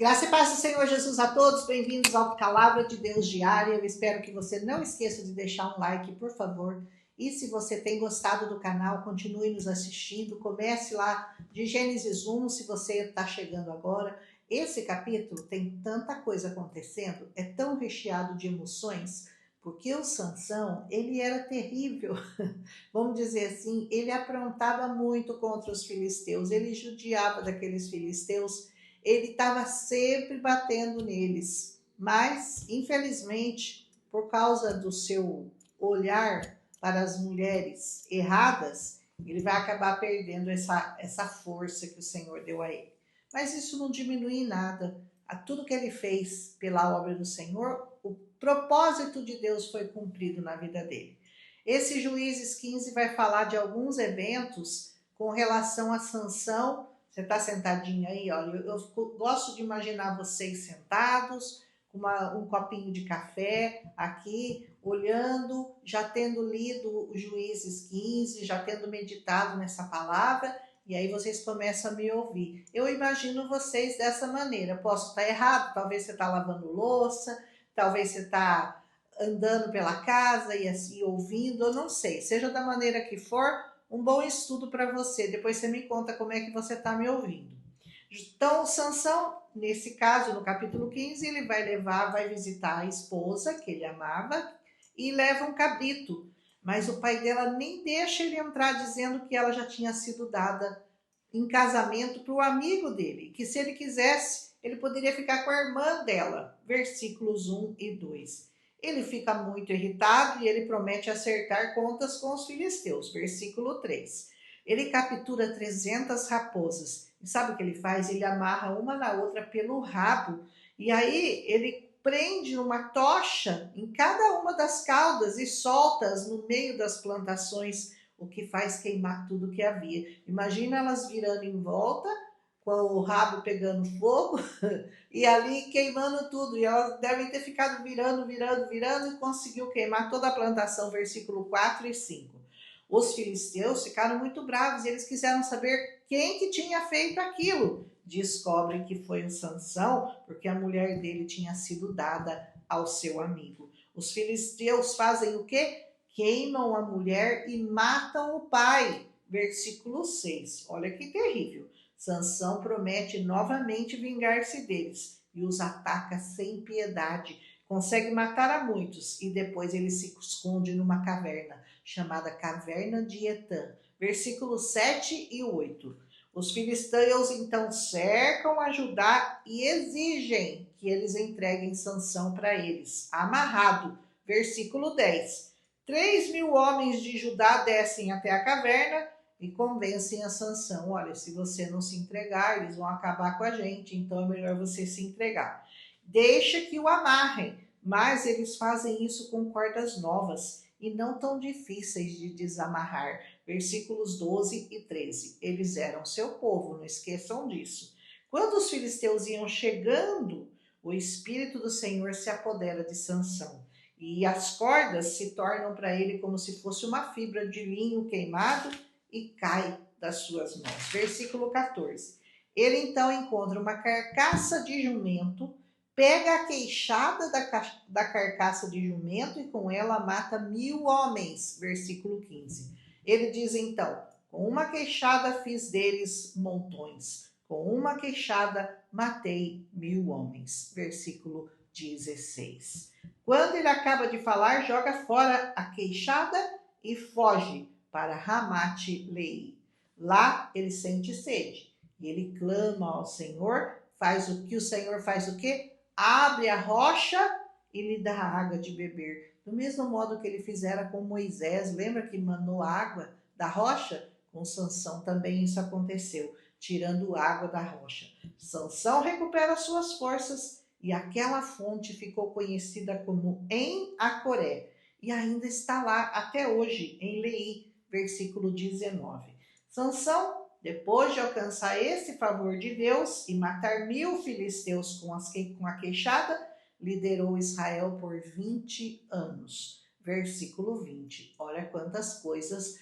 Graça e paz do Senhor Jesus a todos, bem-vindos ao Palavra de Deus Diária. Eu espero que você não esqueça de deixar um like, por favor. E se você tem gostado do canal, continue nos assistindo. Comece lá de Gênesis 1, se você está chegando agora. Esse capítulo tem tanta coisa acontecendo, é tão recheado de emoções, porque o Sansão, ele era terrível. Vamos dizer assim, ele aprontava muito contra os filisteus, ele judiava daqueles filisteus, ele estava sempre batendo neles, mas infelizmente, por causa do seu olhar para as mulheres erradas, ele vai acabar perdendo essa força que o Senhor deu a ele. Mas isso não diminui em nada a tudo que ele fez pela obra do Senhor. O propósito de Deus foi cumprido na vida dele. Esse Juízes 15 vai falar de alguns eventos com relação a Sansão. Você está sentadinho aí, olha, eu gosto de imaginar vocês sentados, com um copinho de café aqui, olhando, já tendo lido o Juízes 15, já tendo meditado nessa palavra, e aí vocês começam a me ouvir. Eu imagino vocês dessa maneira. Posso estar errado, talvez você está lavando louça, talvez você está andando pela casa e assim ouvindo, eu não sei. Seja da maneira que for, um bom estudo para você. Depois você me conta como é que você está me ouvindo. Então, Sansão, nesse caso, no capítulo 15, ele vai visitar a esposa que ele amava e leva um cabrito. Mas o pai dela nem deixa ele entrar, dizendo que ela já tinha sido dada em casamento para o amigo dele, que se ele quisesse, ele poderia ficar com a irmã dela. Versículos 1 e 2. Ele fica muito irritado e ele promete acertar contas com os filisteus. Versículo 3. Ele captura 300 raposas. E sabe o que ele faz? Ele amarra uma na outra pelo rabo. E aí ele prende uma tocha em cada uma das caudas e solta-as no meio das plantações, o que faz queimar tudo que havia. Imagina elas virando em volta, com o rabo pegando fogo e ali queimando tudo. E elas devem ter ficado virando e conseguiu queimar toda a plantação. Versículo 4 e 5. Os filisteus ficaram muito bravos e eles quiseram saber quem que tinha feito aquilo. Descobrem que foi o Sansão, porque a mulher dele tinha sido dada ao seu amigo. Os filisteus fazem o quê? Queimam a mulher e matam o pai. Versículo 6. Olha que terrível. Sansão promete novamente vingar-se deles e os ataca sem piedade. Consegue matar a muitos e depois ele se esconde numa caverna, chamada Caverna de Etã. Versículos 7 e 8. Os filisteus então cercam a Judá e exigem que eles entreguem Sansão para eles, amarrado. Versículo 10. 3.000 homens de Judá descem até a caverna e convencem a Sansão: olha, se você não se entregar, eles vão acabar com a gente, então é melhor você se entregar. Deixa que o amarrem, mas eles fazem isso com cordas novas e não tão difíceis de desamarrar. Versículos 12 e 13. Eles eram seu povo, não esqueçam disso. Quando os filisteus iam chegando, o Espírito do Senhor se apodera de Sansão e as cordas se tornam para ele como se fosse uma fibra de linho queimado e cai das suas mãos. Versículo 14. Ele então encontra uma carcaça de jumento, pega a queixada da carcaça de jumento e com ela mata 1.000 homens. Versículo 15. Ele diz então: com uma queixada fiz deles montões, com uma queixada matei 1.000 homens. Versículo 16. Quando ele acaba de falar, joga fora a queixada e foge para Ramate-Leí. Lá ele sente sede e ele clama ao Senhor. Faz o que o Senhor faz o quê? Abre a rocha e lhe dá água de beber. Do mesmo modo que ele fizera com Moisés, lembra que manou água da rocha? Com Sansão também isso aconteceu, tirando água da rocha. Sansão recupera suas forças e aquela fonte ficou conhecida como En-Acoré e ainda está lá até hoje, em Leí, versículo 19. Sansão, depois de alcançar esse favor de Deus e matar 1.000 filisteus com a queixada, liderou Israel por 20 anos. Versículo 20. Olha quantas coisas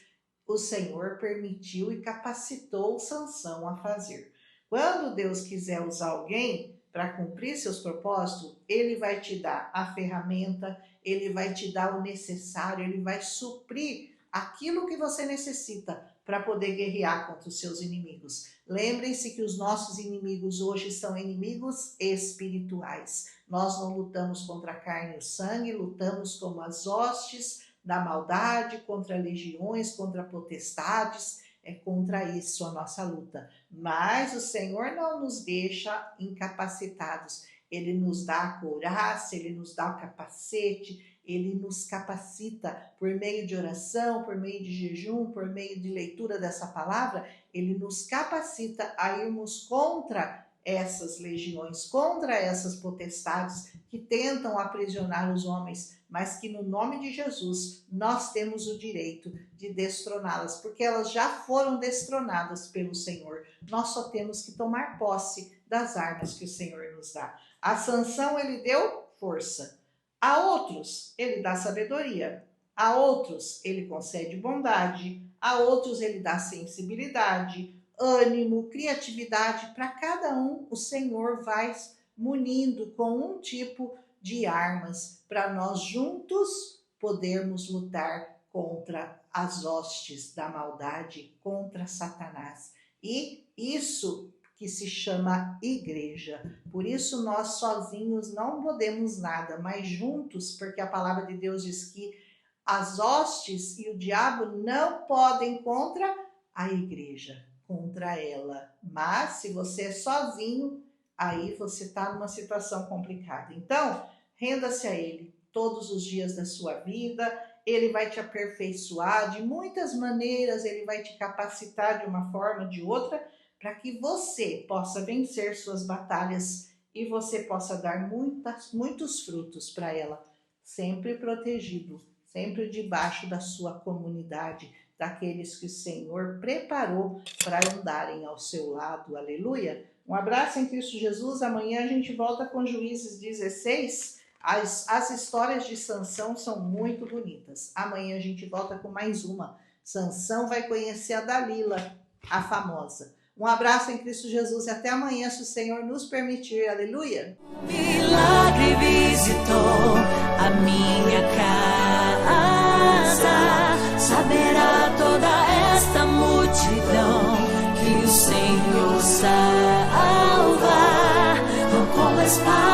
o Senhor permitiu e capacitou Sansão a fazer. Quando Deus quiser usar alguém, para cumprir seus propósitos, ele vai te dar a ferramenta, ele vai te dar o necessário, ele vai suprir aquilo que você necessita para poder guerrear contra os seus inimigos. Lembrem-se que os nossos inimigos hoje são inimigos espirituais. Nós não lutamos contra a carne e o sangue, lutamos como as hostes da maldade, contra legiões, contra potestades. É contra isso a nossa luta. Mas o Senhor não nos deixa incapacitados. Ele nos dá a couraça, ele nos dá o capacete, ele nos capacita por meio de oração, por meio de jejum, por meio de leitura dessa palavra, ele nos capacita a irmos contra essas legiões, contra essas potestades que tentam aprisionar os homens, mas que no nome de Jesus nós temos o direito de destroná-las, porque elas já foram destronadas pelo Senhor. Nós só temos que tomar posse das armas que o Senhor nos dá. A Sansão ele deu força, a outros ele dá sabedoria, a outros ele concede bondade, a outros ele dá sensibilidade, ânimo, criatividade. Para cada um o Senhor vai munindo com um tipo de armas para nós juntos podermos lutar contra as hostes da maldade, contra Satanás. E isso que se chama igreja. Por isso nós sozinhos não podemos nada, mas juntos, porque a palavra de Deus diz que as hostes e o diabo não podem contra a igreja, contra ela. Mas se você é sozinho, aí você está numa situação complicada. Então, renda-se a ele todos os dias da sua vida. Ele vai te aperfeiçoar de muitas maneiras, ele vai te capacitar de uma forma ou de outra, para que você possa vencer suas batalhas e você possa dar muitos frutos para ela, sempre protegido, sempre debaixo da sua comunidade, daqueles que o Senhor preparou para andarem ao seu lado. Aleluia! Um abraço em Cristo Jesus. Amanhã a gente volta com Juízes 16. As histórias de Sansão são muito bonitas. Amanhã a gente volta com mais uma. Sansão vai conhecer a Dalila, a famosa. Um abraço em Cristo Jesus e até amanhã, se o Senhor nos permitir. Aleluia! Milagre visitou a minha casa. Saberá toda esta multidão que o Senhor salva. Não com espada